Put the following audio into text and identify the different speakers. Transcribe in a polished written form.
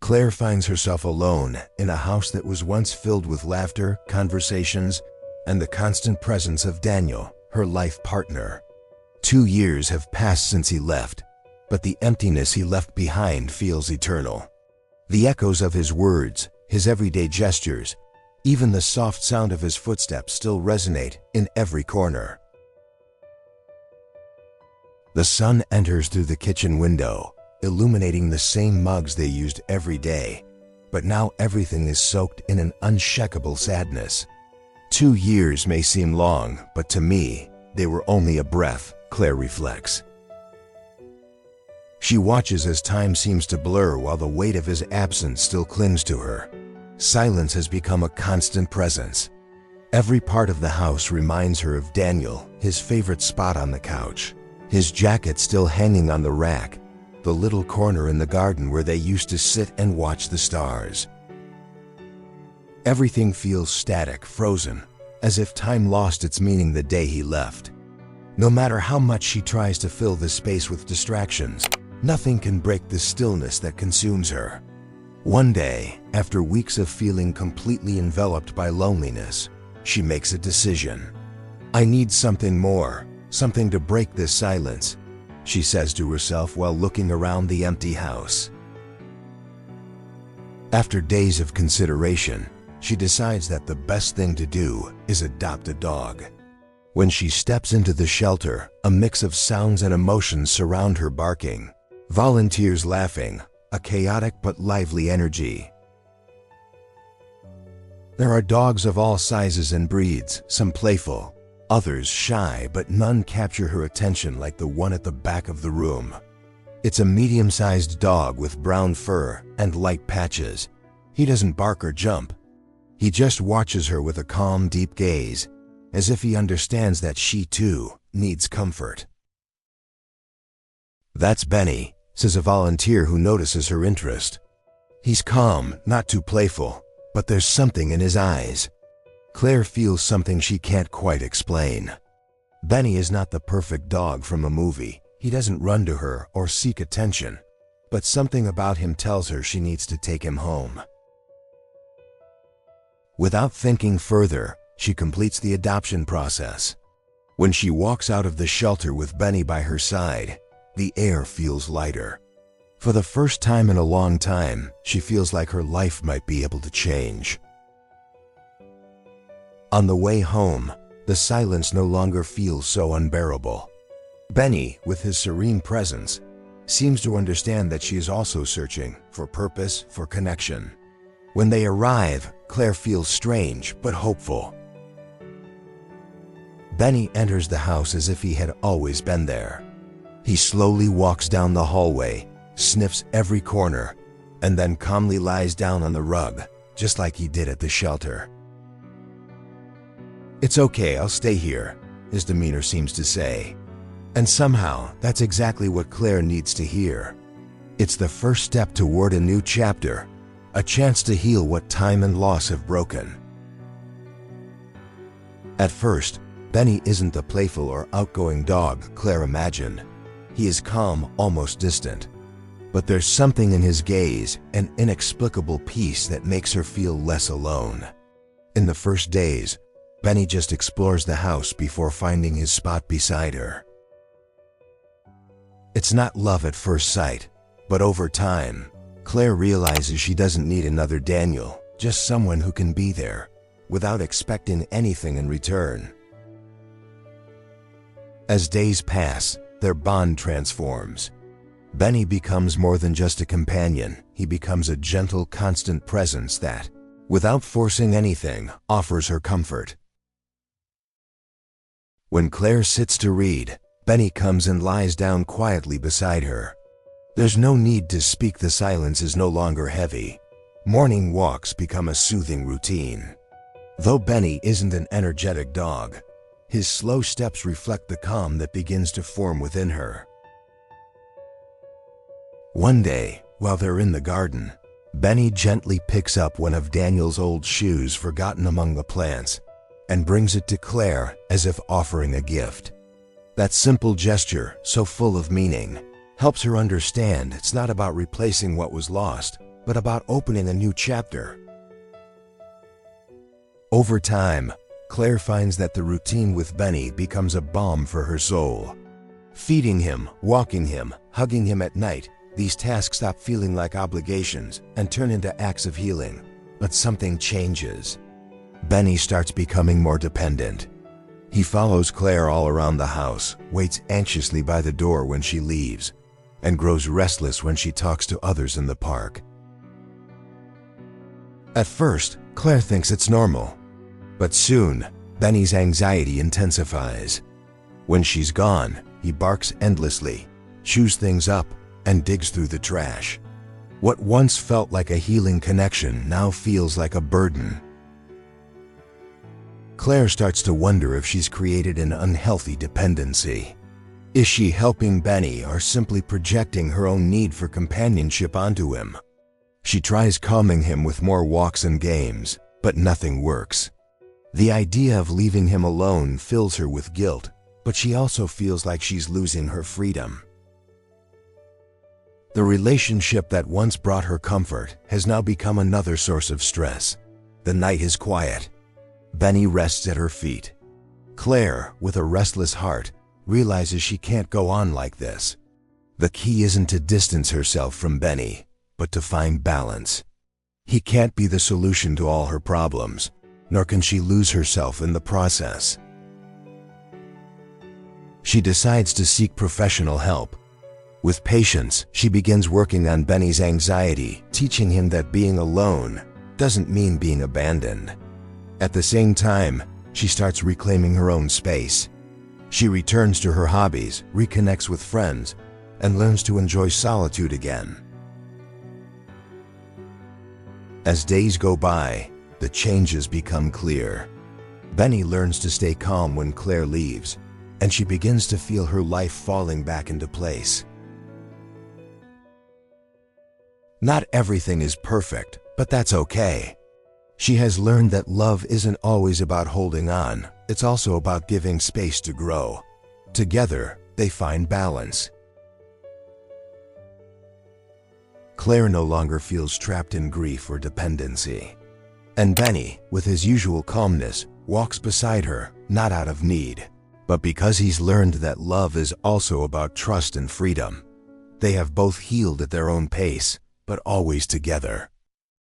Speaker 1: Claire finds herself alone in a house that was once filled with laughter, conversations, and the constant presence of Daniel, her life partner. 2 years have passed since he left, but the emptiness he left behind feels eternal. The echoes of his words, his everyday gestures, even the soft sound of his footsteps still resonate in every corner. The sun enters through the kitchen window, illuminating the same mugs they used every day, but now everything is soaked in an unshakable sadness. 2 years may seem long, but to me, they were only a breath, Claire reflects. She watches as time seems to blur while the weight of his absence still clings to her. Silence has become a constant presence. Every part of the house reminds her of Daniel, his favorite spot on the couch, his jacket still hanging on the rack, the little corner in the garden where they used to sit and watch the stars. Everything feels static, frozen, as if time lost its meaning the day he left. No matter how much she tries to fill the space with distractions, nothing can break the stillness that consumes her. One day, after weeks of feeling completely enveloped by loneliness, she makes a decision. "I need something more, something to break this silence," she says to herself while looking around the empty house. After days of consideration, she decides that the best thing to do is adopt a dog. When she steps into the shelter, a mix of sounds and emotions surround her: barking, volunteers laughing, a chaotic but lively energy. There are dogs of all sizes and breeds, some playful, others shy, but none capture her attention like the one at the back of the room. It's a medium-sized dog with brown fur and light patches. He doesn't bark or jump. He just watches her with a calm, deep gaze, as if he understands that she too needs comfort. "That's Benny," says a volunteer who notices her interest. He's calm, not too playful, but there's something in his eyes. Claire feels something she can't quite explain. Benny is not the perfect dog from a movie. He doesn't run to her or seek attention, but something about him tells her she needs to take him home. Without thinking further, she completes the adoption process. When she walks out of the shelter with Benny by her side, the air feels lighter. For the first time in a long time, she feels like her life might be able to change. On the way home, the silence no longer feels so unbearable. Benny, with his serene presence, seems to understand that she is also searching for purpose, for connection. When they arrive, Claire feels strange but hopeful. Benny enters the house as if he had always been there. He slowly walks down the hallway, sniffs every corner, and then calmly lies down on the rug, just like he did at the shelter. "It's okay, I'll stay here," his demeanor seems to say. And somehow, that's exactly what Claire needs to hear. It's the first step toward a new chapter, a chance to heal what time and loss have broken. At first, Benny isn't the playful or outgoing dog Claire imagined. He is calm, almost distant. But there's something in his gaze, an inexplicable peace that makes her feel less alone. In the first days, Benny just explores the house before finding his spot beside her. It's not love at first sight, but over time, Claire realizes she doesn't need another Daniel, just someone who can be there, without expecting anything in return. As days pass, their bond transforms. Benny becomes more than just a companion. He becomes a gentle, constant presence that, without forcing anything, offers her comfort. When Claire sits to read, Benny comes and lies down quietly beside her. There's no need to speak, the silence is no longer heavy. Morning walks become a soothing routine. Though Benny isn't an energetic dog, his slow steps reflect the calm that begins to form within her. One day, while they're in the garden, Benny gently picks up one of Daniel's old shoes forgotten among the plants and brings it to Claire as if offering a gift. That simple gesture, so full of meaning, helps her understand it's not about replacing what was lost, but about opening a new chapter. Over time, Claire finds that the routine with Benny becomes a balm for her soul. Feeding him, walking him, hugging him at night, these tasks stop feeling like obligations and turn into acts of healing. But something changes. Benny starts becoming more dependent. He follows Claire all around the house, waits anxiously by the door when she leaves, and grows restless when she talks to others in the park. At first, Claire thinks it's normal. But soon, Benny's anxiety intensifies. When she's gone, he barks endlessly, chews things up, and digs through the trash. What once felt like a healing connection now feels like a burden. Claire starts to wonder if she's created an unhealthy dependency. Is she helping Benny or simply projecting her own need for companionship onto him? She tries calming him with more walks and games, but nothing works. The idea of leaving him alone fills her with guilt, but she also feels like she's losing her freedom. The relationship that once brought her comfort has now become another source of stress. The night is quiet. Benny rests at her feet. Claire, with a restless heart, realizes she can't go on like this. The key isn't to distance herself from Benny, but to find balance. He can't be the solution to all her problems, nor can she lose herself in the process. She decides to seek professional help. With patience, she begins working on Benny's anxiety, teaching him that being alone doesn't mean being abandoned. At the same time, she starts reclaiming her own space. She returns to her hobbies, reconnects with friends, and learns to enjoy solitude again. As days go by, the changes become clear. Benny learns to stay calm when Claire leaves, and she begins to feel her life falling back into place. Not everything is perfect, but that's okay. She has learned that love isn't always about holding on, it's also about giving space to grow. Together, they find balance. Claire no longer feels trapped in grief or dependency. And Benny, with his usual calmness, walks beside her, not out of need, but because he's learned that love is also about trust and freedom. They have both healed at their own pace, but always together.